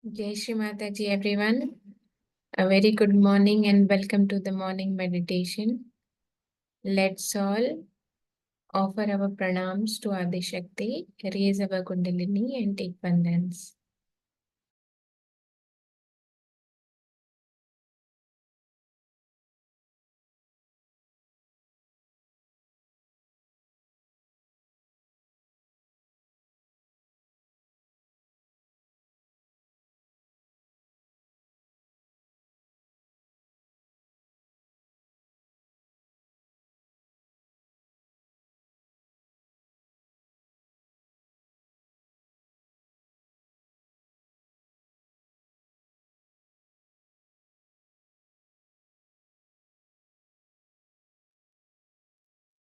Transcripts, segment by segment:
Shri Mataji, everyone. A very good morning and welcome to the morning meditation. Let's all offer our pranams to Adi Shakti, raise our Kundalini and take one dance.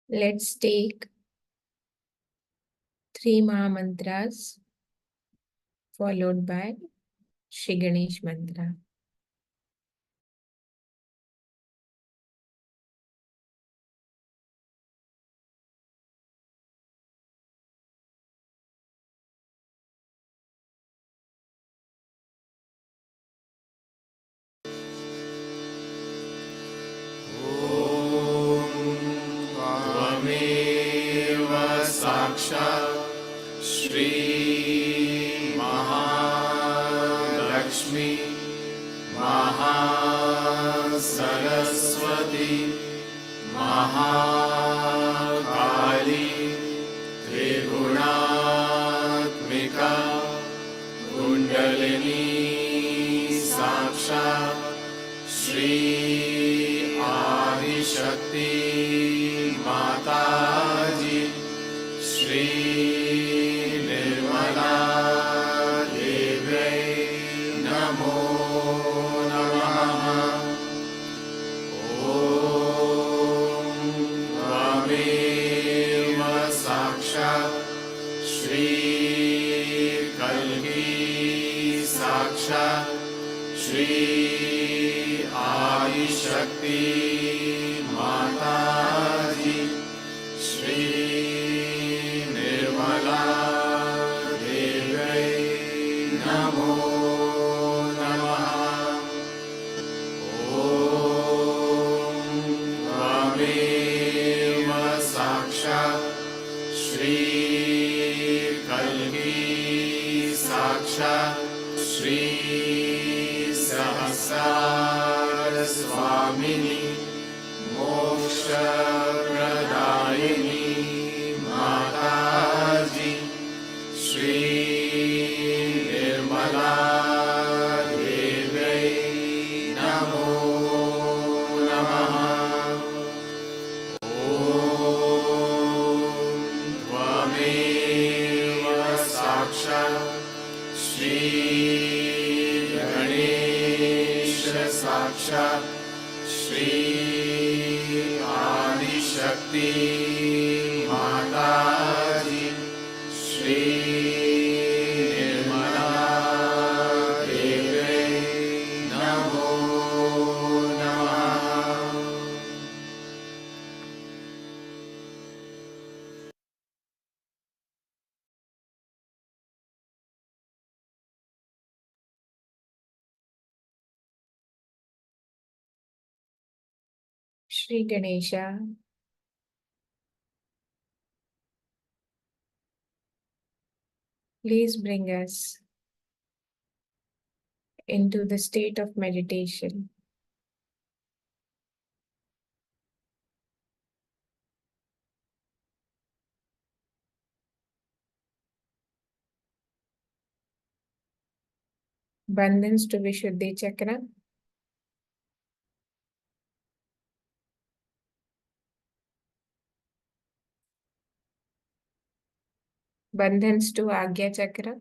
Let's take 3 Maha Mantras followed by Shri Ganesh Mantra. साक्षात् श्री महालक्ष्मी महासरस्वती महाकाली त्रिगुणात्मिका कुंडलिनी साक्षात् श्री आदिशक्ति माताजी श्री निर्मला देव्यै नमो नमः। ॐ त्वमेव साक्षात् श्री कल्की साक्षात् श्री आदिशक्ति माताजी श्री निर्मला देव्यै नमो नमः। त्वमेव साक्षात् श्री कल्की साक्षात् श्री सहस्रार स्वामिनी मोक्षप्रदायिनी माताजी श्री निर्मला देव्यै नमो नमः। त्वमेव साक्षात् श्री गणेश साक्षात् श्री आदिशक्ति माताजी श्री निर्मला देव्यै नमो नमः। Shri Ganesha, please bring us into the state of meditation. Bandhans to Vishuddhi Chakra. Bandhans to Agya Chakra.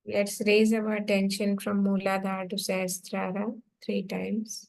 Let's raise our attention from Mooladhara to Sahasrara 3 times.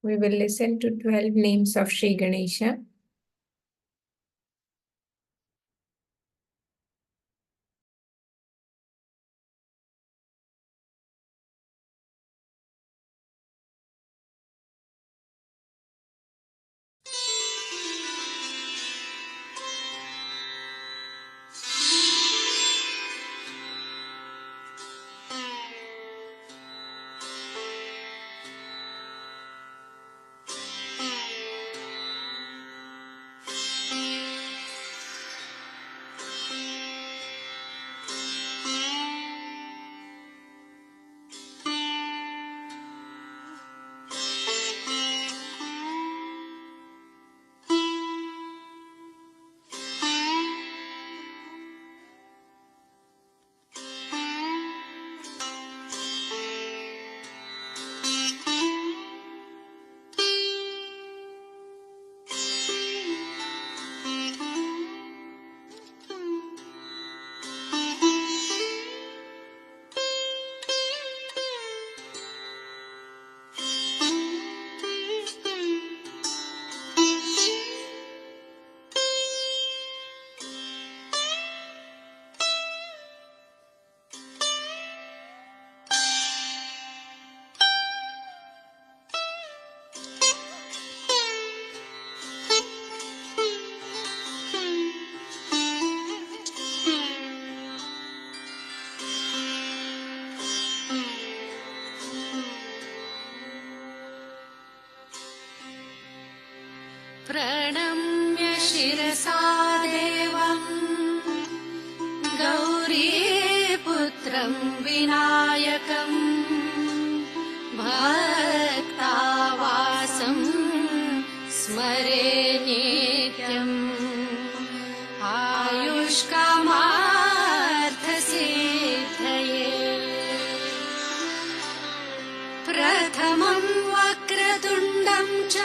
We will listen to 12 names of Shri Ganesha. प्रणम्य शिरसा देवं गौरीपुत्रं विनायकं भक्तावासं स्मरे नित्यम् आयुष्कामार्थसिद्धये प्रथमं वक्रतुण्डं च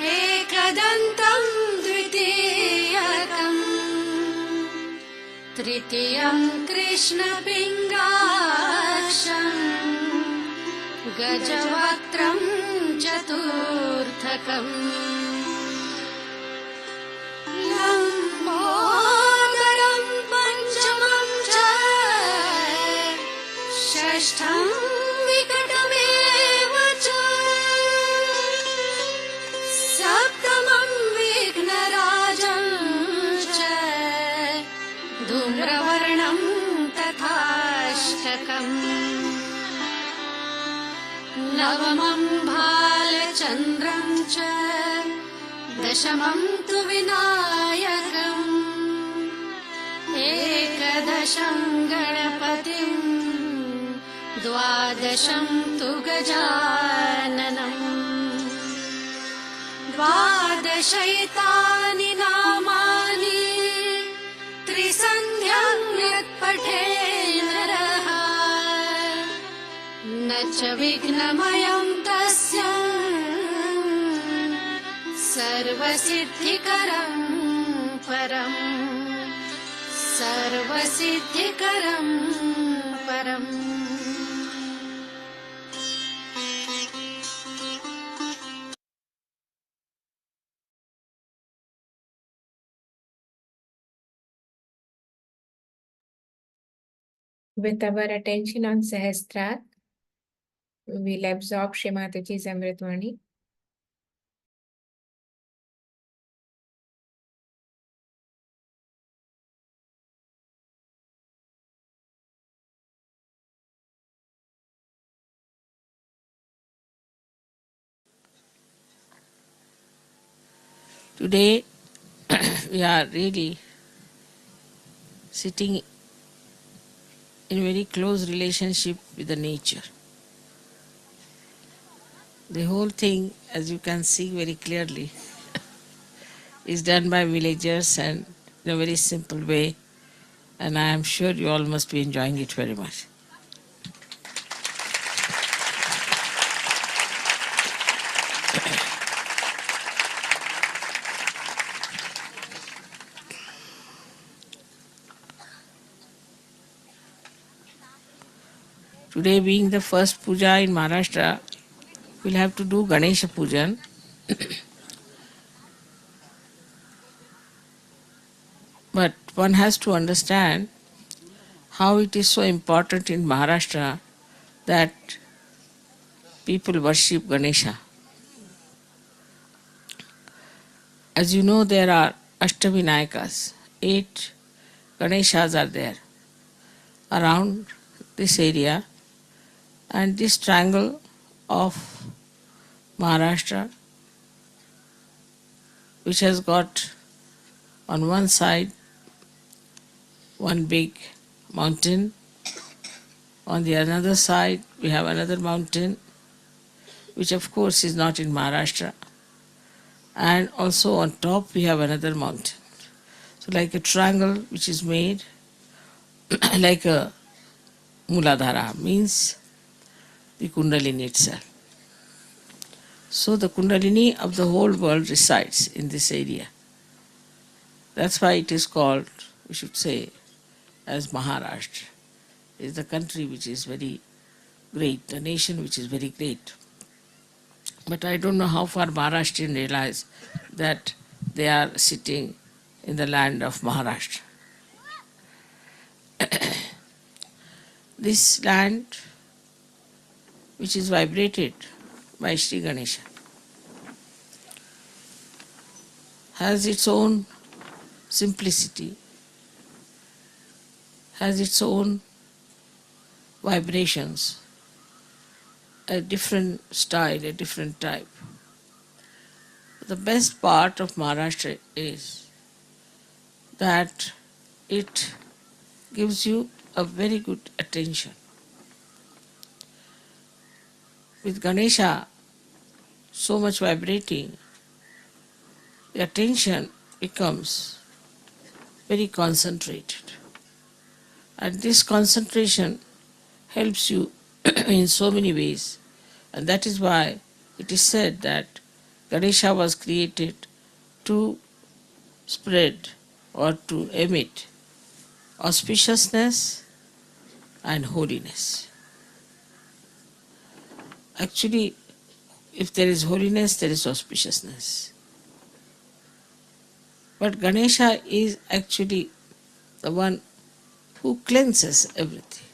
एकदन्तं द्वितीयकम् तृतीयं कृष्णपिङ्गाक्षम् गजवक्त्रं चतुर्थकम् लम्बोदरं पञ्चमं च षष्ठं विकटमेव च सप्तमं विघ्नराजं च धूम्रवर्णं तथाष्टकम् नवमं भालचन्द्रं च दशमं तु विनायकम् एकदशं गणपतिं द्वादशं तु गजाननम् द्वादशैतानि नामानि त्रिसन्ध्यं यत्पठे नरः न च विघ्नमयं तस्य सर्वसिद्धिकरं परम् सर्वसिद्धिकरं परम् With our attention on Sahasrara, we'll absorb Shri Mataji's Amritvani. Today, we are really sitting in very close relationship with the nature. The whole thing, as you can see very clearly, is done by villagers and in a very simple way, and I am sure you all must be enjoying it very much. Today being the first puja in Maharashtra, we'll have to do Ganesha Pujan. But one has to understand how it is so important in Maharashtra that people worship Ganesha. As you know, there are Ashtavinayakas, 8 Ganeshas are there around this area, and this triangle of Maharashtra, which has got on one side one big mountain, on the another side we have another mountain, which of course is not in Maharashtra, and also on top we have another mountain. So like a triangle which is made like a Muladhara, means the Kundalini itself. So the Kundalini of the whole world resides in this area. That's why it is called, we should say, as Maharashtra. It is the country which is very great, the nation which is very great. But I don't know how far Maharashtrians realize that they are sitting in the land of Maharashtra. This land, which is vibrated by Sri Ganesha, has its own simplicity, has its own vibrations, a different style, a different type. the best part of Maharashtra is that it gives you a very good attention. With Ganesha so much vibrating, the attention becomes very concentrated. And this concentration helps you in so many ways. And that is why it is said that Ganesha was created to spread or to emit auspiciousness and holiness. Actually, if there is holiness, there is auspiciousness. But Ganesha is actually the one who cleanses everything.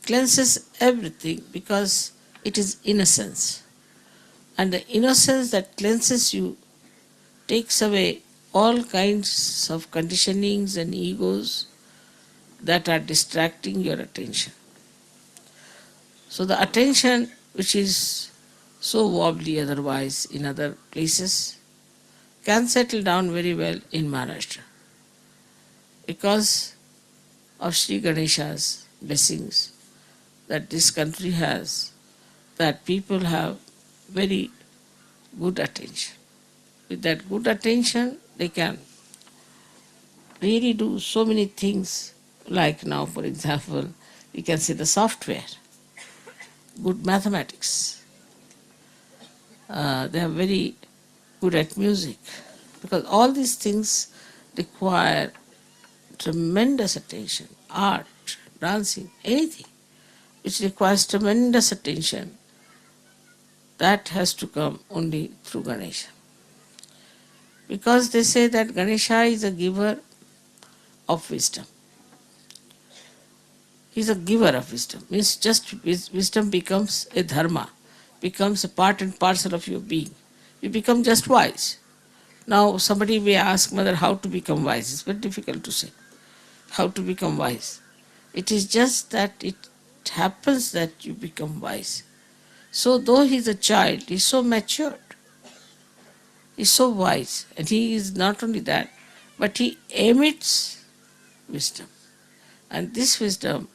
Cleanses everything because it is innocence. And the innocence that cleanses you takes away all kinds of conditionings and egos that are distracting your attention. So the attention which is so wobbly otherwise in other places can settle down very well in Maharashtra because of Sri Ganesha's blessings that this country has, that people have very good attention. With that good attention, they can really do so many things. Like now, for example, you can see the software, good mathematics. They are very good at music because all these things require tremendous attention. Art, dancing, anything which requires tremendous attention, that has to come only through Ganesha. Because they say that Ganesha is a giver of wisdom. He is a giver of wisdom. Means just wisdom becomes a dharma, becomes a part and parcel of your being. You become just wise. Now somebody may ask, Mother, how to become wise? It's very difficult to say. How to become wise? It is just that it happens that you become wise. So though he is a child, he is so matured. He is so wise. And he is not only that, but he emits wisdom. And this wisdom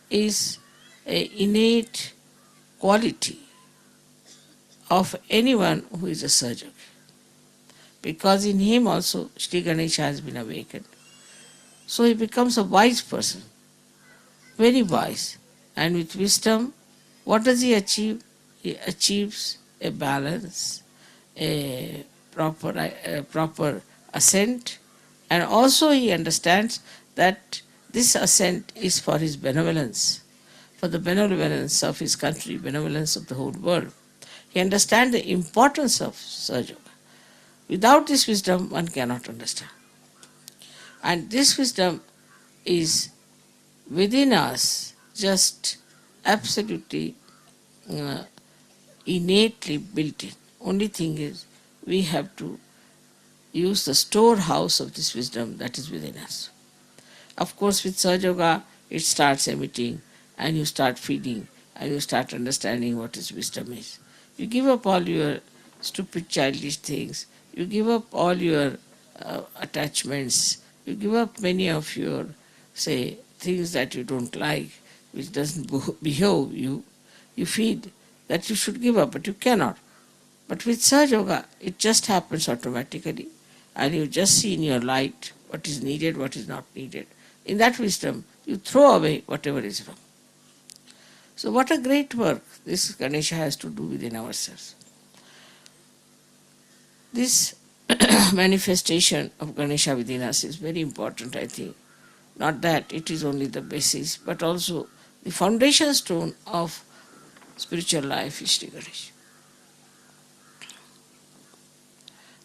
is an innate quality of anyone who is a Sahaja Yogi. Because in him also Sri Ganesha has been awakened. So he becomes a wise person, very wise. And with wisdom, what does he achieve? He achieves a balance, a proper ascent, and also he understands that this ascent is for his benevolence, for the benevolence of his country, benevolence of the whole world. He understands the importance of Sahaja Yoga. Without this wisdom, one cannot understand. And this wisdom is within us, just absolutely innately built in. Only thing is, we have to use the storehouse of this wisdom that is within us. Of course, with Sahaja Yoga, it starts emitting, and you start feeding, and you start understanding what is wisdom is. You give up all your stupid childish things, you give up all your attachments, you give up many of your, say, things that you don't like, which doesn't behove you. You feel that you should give up, but you cannot. But with Sahaja Yoga, it just happens automatically, and you just see in your light what is needed, what is not needed. In that wisdom, you throw away whatever is wrong. So what a great work this Ganesha has to do within ourselves. This manifestation of Ganesha within us is very important, I think. Not that it is only the basis, but also the foundation stone of spiritual life is Sri Ganesha.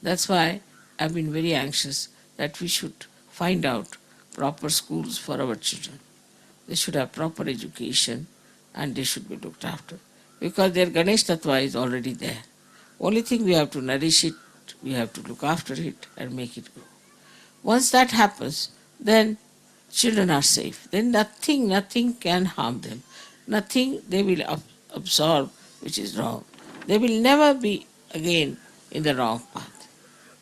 That's why I've been very anxious that we should find out proper schools for our children. They should have proper education and they should be looked after. Because their Ganesh Tattva is already there. Only thing we have to nourish it, we have to look after it and make it grow. Once that happens, then children are safe. Then nothing can harm them. Nothing they will absorb which is wrong. They will never be again in the wrong path.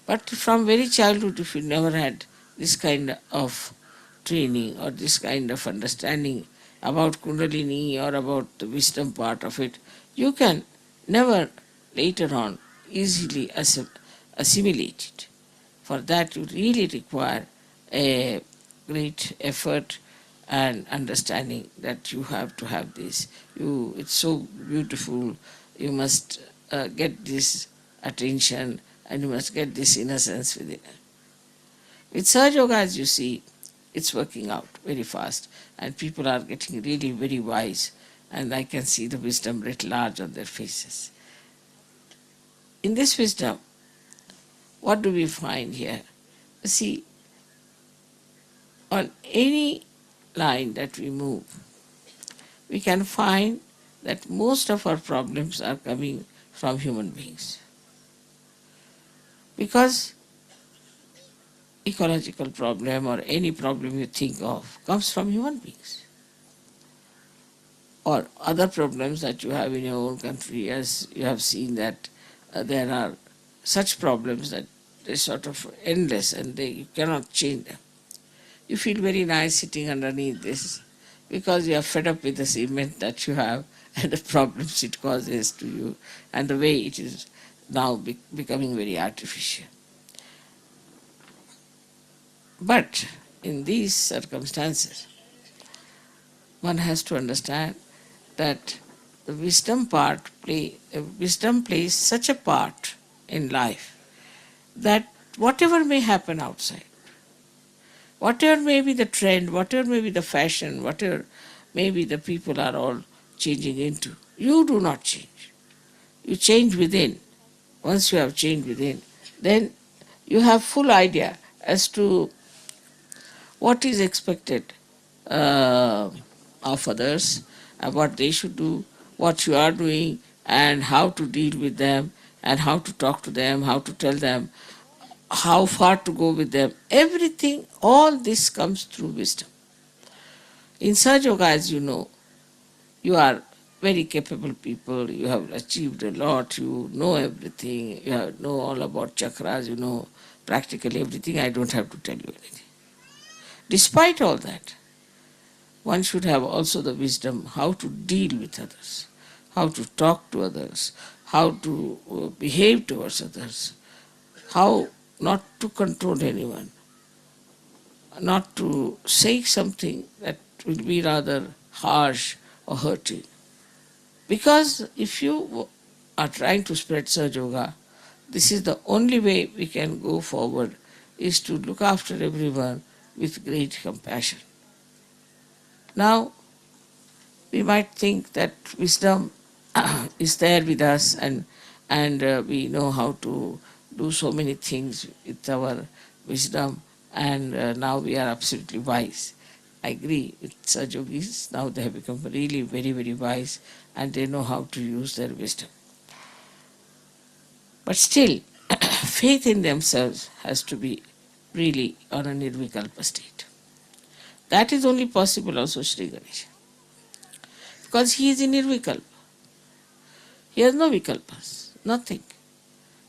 But from very childhood, if you never had this kind of training or this kind of understanding about Kundalini or about the wisdom part of it, you can never later on easily assimilate it. For that, you really require a great effort and understanding that you have to have this. It's so beautiful. You must get this attention and you must get this innocence within. With Sahaja Yoga, as you see, it's working out very fast and people are getting really very wise, and I can see the wisdom writ large on their faces. In this wisdom, what do we find here? See, on any line that we move, we can find that most of our problems are coming from human beings. Because ecological problem or any problem you think of comes from human beings. Or other problems that you have in your own country, as you have seen that there are such problems that they're sort of endless and you cannot change them. You feel very nice sitting underneath this because you are fed up with the cement that you have and the problems it causes to you and the way it is now becoming very artificial. But in these circumstances, one has to understand that the wisdom plays such a part in life that whatever may happen outside, whatever may be the trend, whatever may be the fashion, whatever maybe the people are all changing into, you do not change. You change within. Once you have changed within, then you have full idea as to what is expected of others, and what they should do, what you are doing, and how to deal with them, and how to talk to them, how to tell them, how far to go with them. Everything, all this comes through wisdom. In Sahaja Yoga, as you know, you are very capable people, you have achieved a lot, you know everything, you know all about chakras, you know practically everything, I don't have to tell you anything. Despite all that, one should have also the wisdom how to deal with others, how to talk to others, how to behave towards others, how not to control anyone, not to say something that will be rather harsh or hurting. Because if you are trying to spread Sahaja Yoga, this is the only way we can go forward, is to look after everyone with great compassion. Now, we might think that wisdom is there with us and we know how to do so many things with our wisdom, and now we are absolutely wise. I agree with Sahaja Yogis. Now they have become really very, very wise and they know how to use their wisdom. But still, faith in themselves has to be really on a nirvikalpa state. That is only possible also Sri Ganesha. Because he is in nirvikalpa. He has no vikalpas, nothing.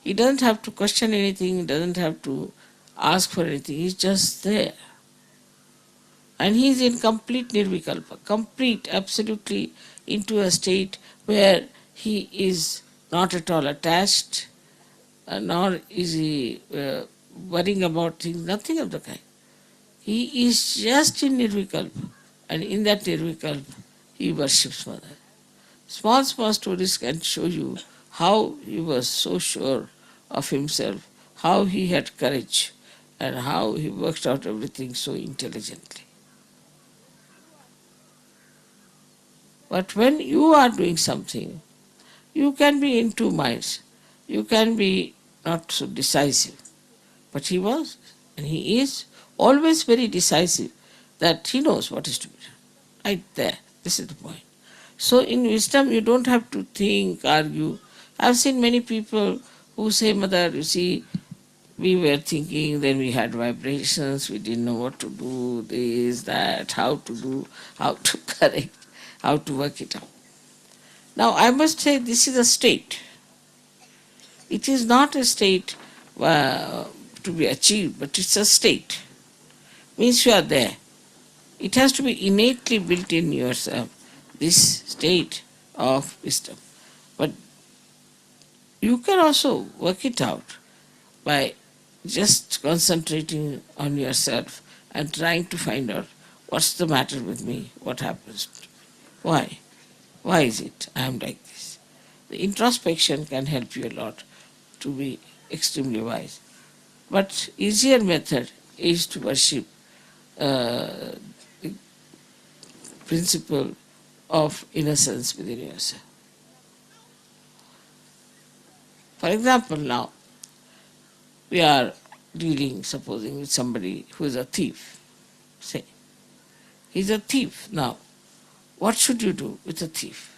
He doesn't have to question anything, he doesn't have to ask for anything, he's just there. And he is in complete nirvikalpa, complete, absolutely into a state where he is not at all attached, nor is he worrying about things, nothing of the kind. He is just in nirvikalpa, and in that nirvikalpa, he worships Mother. Small stories can show you how he was so sure of himself, how he had courage, and how he worked out everything so intelligently. But when you are doing something, you can be in two minds. You can be not so decisive. But he was, and he is, always very decisive, that he knows what is to be done. Right there. This is the point. So in wisdom, you don't have to think, argue. I've seen many people who say, Mother, you see, we were thinking, then we had vibrations, we didn't know what to do, this, that, how to do, how to correct, how to work it out. Now, I must say this is a state. It is not a state to be achieved, but it's a state. Means you are there. It has to be innately built in yourself, this state of wisdom. But you can also work it out by just concentrating on yourself and trying to find out what's the matter with me, what happens to me, why? Why is it I am like this? The introspection can help you a lot to be extremely wise. But easier method is to worship the principle of innocence within yourself. For example, now we are dealing, supposing, with somebody who is a thief. Say, he's a thief. Now, what should you do with a thief?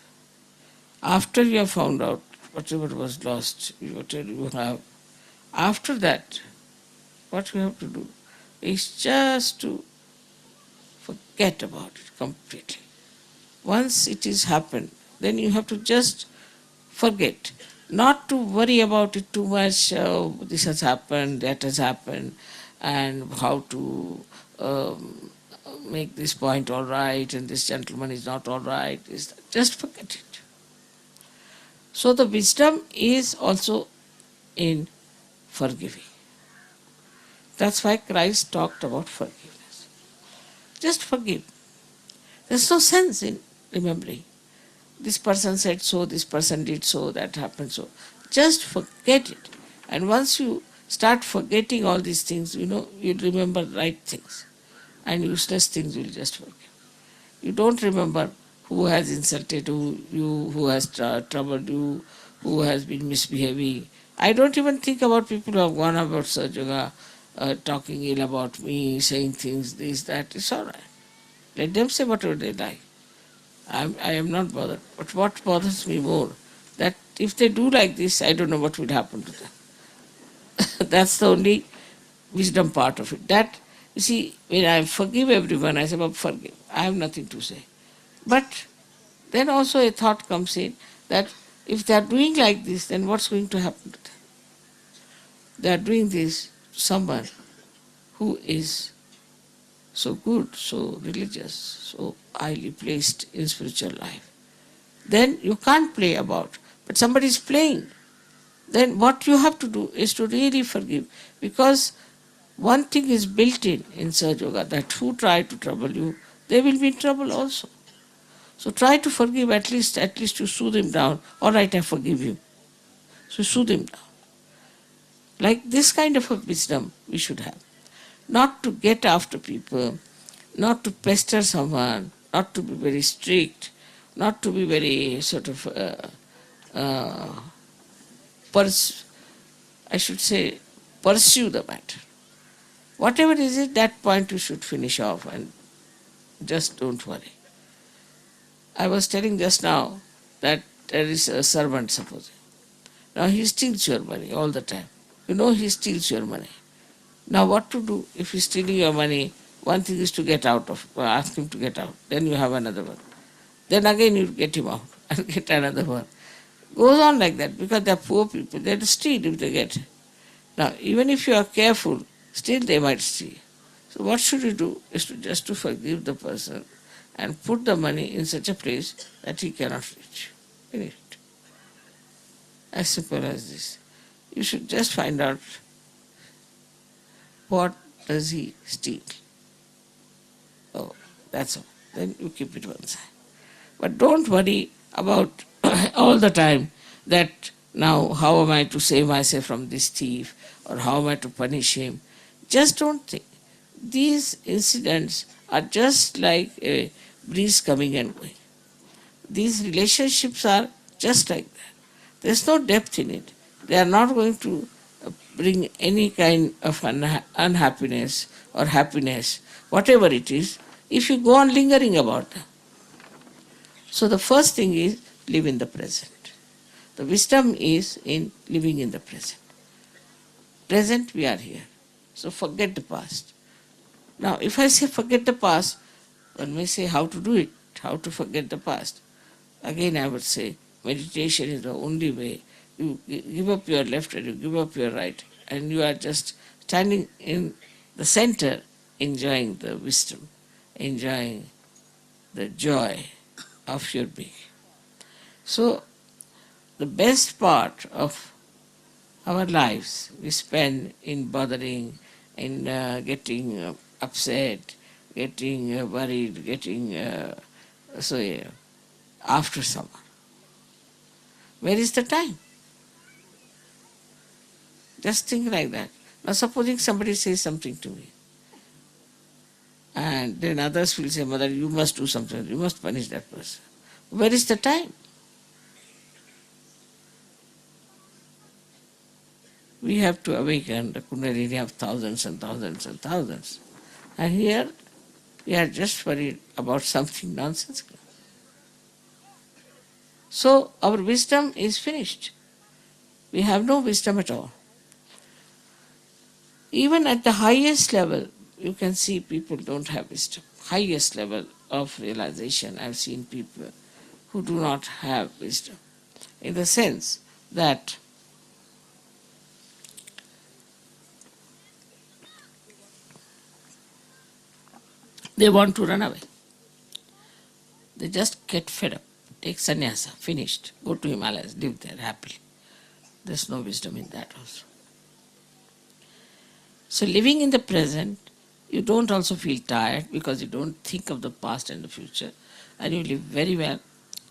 After you have found out whatever was lost, whatever you have, after that, what you have to do is just to forget about it completely. Once it is happened, then you have to just forget. Not to worry about it too much, this has happened, that has happened, and how to make this point all right, and this gentleman is not all right. Just forget it. So the wisdom is also in forgiving. That's why Christ talked about forgiveness. Just forgive. There's no sense in remembering. This person said so, this person did so, that happened so. Just forget it. And once you start forgetting all these things, you'll remember right things. And useless things you'll just forget. You don't remember who has insulted you, who has troubled you, who has been misbehaving. I don't even think about people who have gone about Sahaja Yoga, talking ill about me, saying things, this, that. It's all right. Let them say whatever they like. I am not bothered. But what bothers me more, that if they do like this, I don't know what will happen to them. That's the only wisdom part of it. That, you see, when I forgive everyone, I say, well, forgive. I have nothing to say. But then also a thought comes in that if they are doing like this, then what's going to happen to them? They are doing this to someone who is so good, so religious, so highly placed in spiritual life. Then you can't play about, but somebody is playing. Then what you have to do is to really forgive, because one thing is built in Sahaja Yoga, that who try to trouble you, they will be in trouble also. So try to forgive, at least to soothe him down. All right, I forgive you. So soothe him down. Like this kind of a wisdom we should have. Not to get after people, not to pester someone, not to be very strict, not to be very sort of, pursue the matter. Whatever is it, that point you should finish off and just don't worry. I was telling just now that there is a servant, supposing. Now he steals your money all the time. He steals your money. Now what to do if he's stealing your money? One thing is to get out of, ask him to get out. Then you have another one. Then again you get him out and get another one. Goes on like that, because they're poor people. They'll steal if they get. Now even if you are careful, still they might steal. So what should you do is just to forgive the person and put the money in such a place that he cannot reach. Finish it. As simple as this. You should just find out what does he steal. Oh, that's all. Then you keep it one side. But don't worry about all the time that now how am I to save myself from this thief, or how am I to punish him. Just don't think. These incidents are just like a breeze coming and going. These relationships are just like that. There's no depth in it. They are not going to bring any kind of unhappiness or happiness, whatever it is, if you go on lingering about them. So the first thing is live in the present. The wisdom is in living in the present. Present, we are here. So forget the past. Now, if I say forget the past, one may say how to do it, how to forget the past. Again, I would say meditation is the only way you give up your left and you give up your right, and you are just standing in the center, enjoying the wisdom, enjoying the joy of your being. So, the best part of our lives we spend in bothering, in getting upset, getting worried, getting after someone. Where is the time? Just think like that. Now supposing somebody says something to me, and then others will say, Mother, you must do something, you must punish that person. Where is the time? We have to awaken the Kundalini of thousands and thousands and thousands. And here we are just worried about something nonsensical. So our wisdom is finished. We have no wisdom at all. Even at the highest level, you can see people don't have wisdom. Highest level of realization, I've seen people who do not have wisdom. In the sense that they want to run away. They just get fed up. Take sannyasa, finished. Go to Himalayas, live there happily. There's no wisdom in that also. So living in the present, you don't also feel tired because you don't think of the past and the future, and you live very well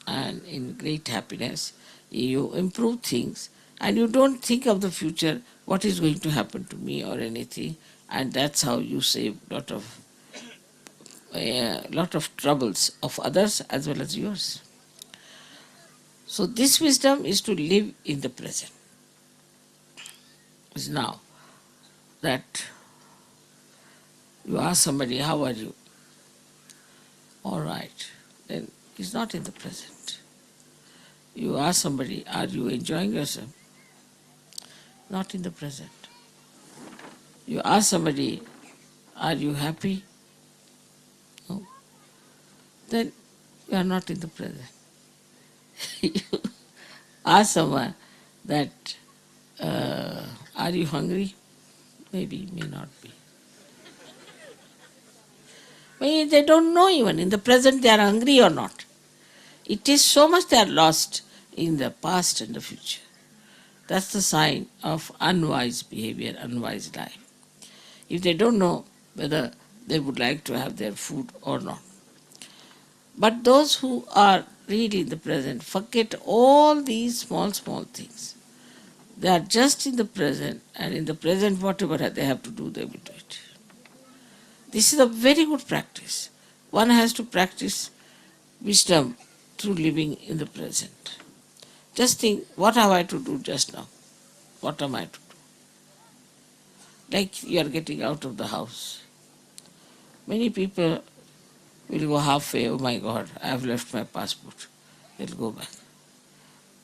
and in great happiness. You improve things and you don't think of the future, what is going to happen to me or anything, and that's how you save a lot of troubles of others as well as yours. So this wisdom is to live in the present. Is now that you ask somebody, how are you? All right. Then he's not in the present. You ask somebody, are you enjoying yourself? Not in the present. You ask somebody, are you happy? No. Then you are not in the present. You ask someone that, are you hungry? Maybe, may not be. Maybe they don't know even in the present they are hungry or not. It is so much they are lost in the past and the future. That's the sign of unwise behavior, unwise life. If they don't know whether they would like to have their food or not. But those who are really in the present forget all these small things. They are just in the present, and in the present whatever they have to do, they will do it. This is a very good practice. One has to practice wisdom through living in the present. Just think, what have I to do just now? What am I to do? Like you are getting out of the house. Many people will go halfway, oh my God, I have left my passport. They'll go back.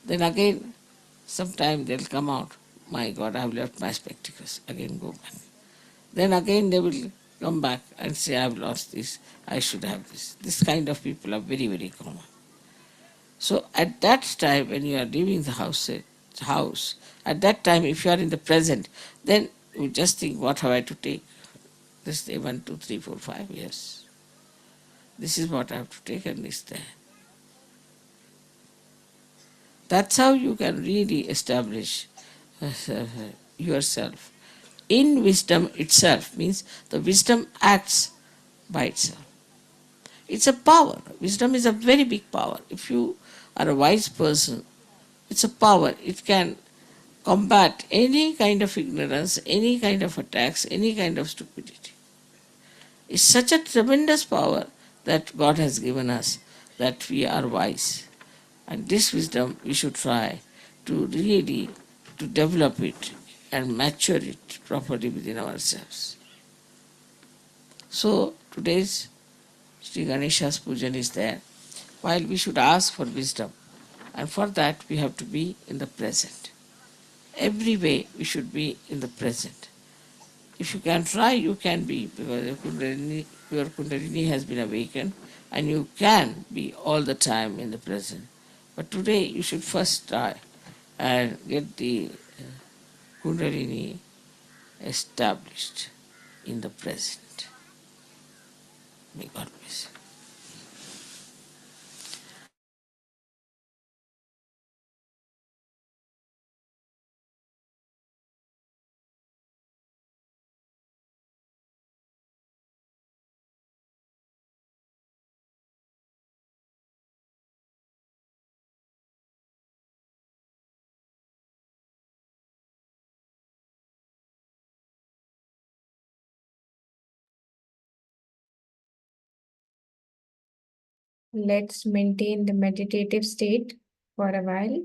Then again, sometime they'll come out, my God, I have left my spectacles. Again go back. Then again they will come back and say, I have lost this, I should have this. This kind of people are very, very common. So at that time when you are leaving the house, at that time if you are in the present, then you just think, what have I to take? This day 1, 2, 3, 4, 5 years. This is what I have to take and this there. That's how you can really establish yourself. In wisdom itself means the wisdom acts by itself. It's a power. Wisdom is a very big power. If you are a wise person, it's a power. It can combat any kind of ignorance, any kind of attacks, any kind of stupidity. It's such a tremendous power that God has given us, that we are wise. And this wisdom we should try to really to develop it and mature it properly within ourselves. So today's Sri Ganesha's pujan is there. While we should ask for wisdom, and for that we have to be in the present. Every way we should be in the present. If you can try, you can be, because your Kundalini has been awakened and you can be all the time in the present. But today you should first try and get the Kundalini established in the present. May God bless you. Let's maintain the meditative state for a while.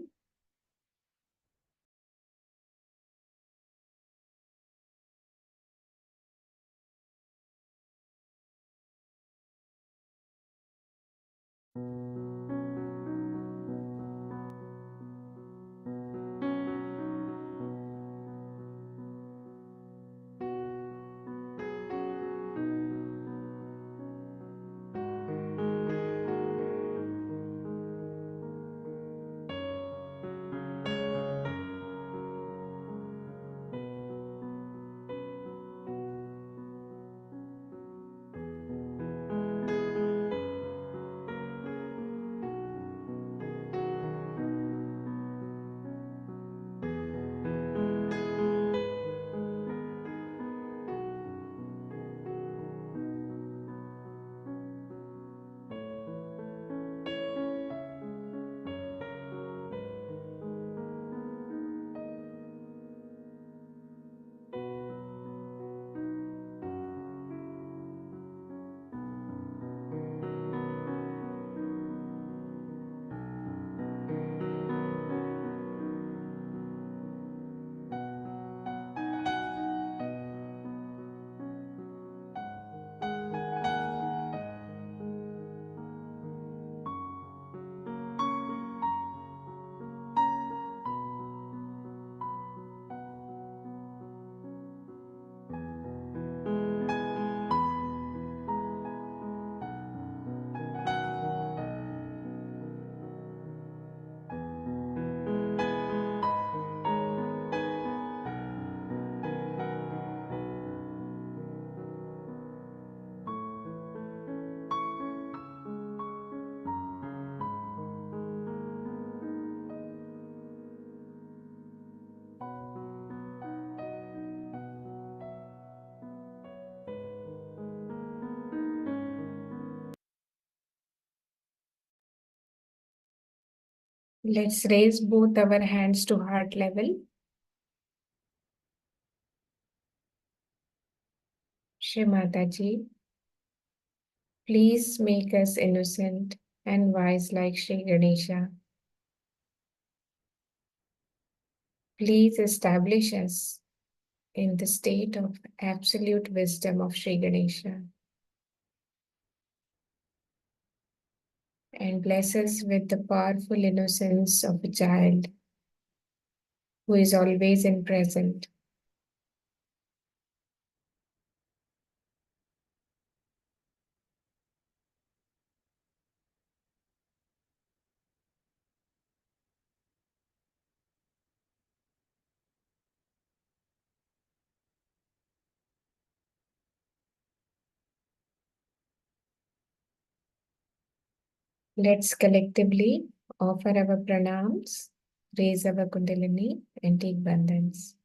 Let's raise both our hands to heart level. Shri Mataji, please make us innocent and wise like Shri Ganesha. Please establish us in the state of absolute wisdom of Shri Ganesha and bless us with the powerful innocence of a child who is always in present. Let's collectively offer our pranams, raise our Kundalini, and take bandhans.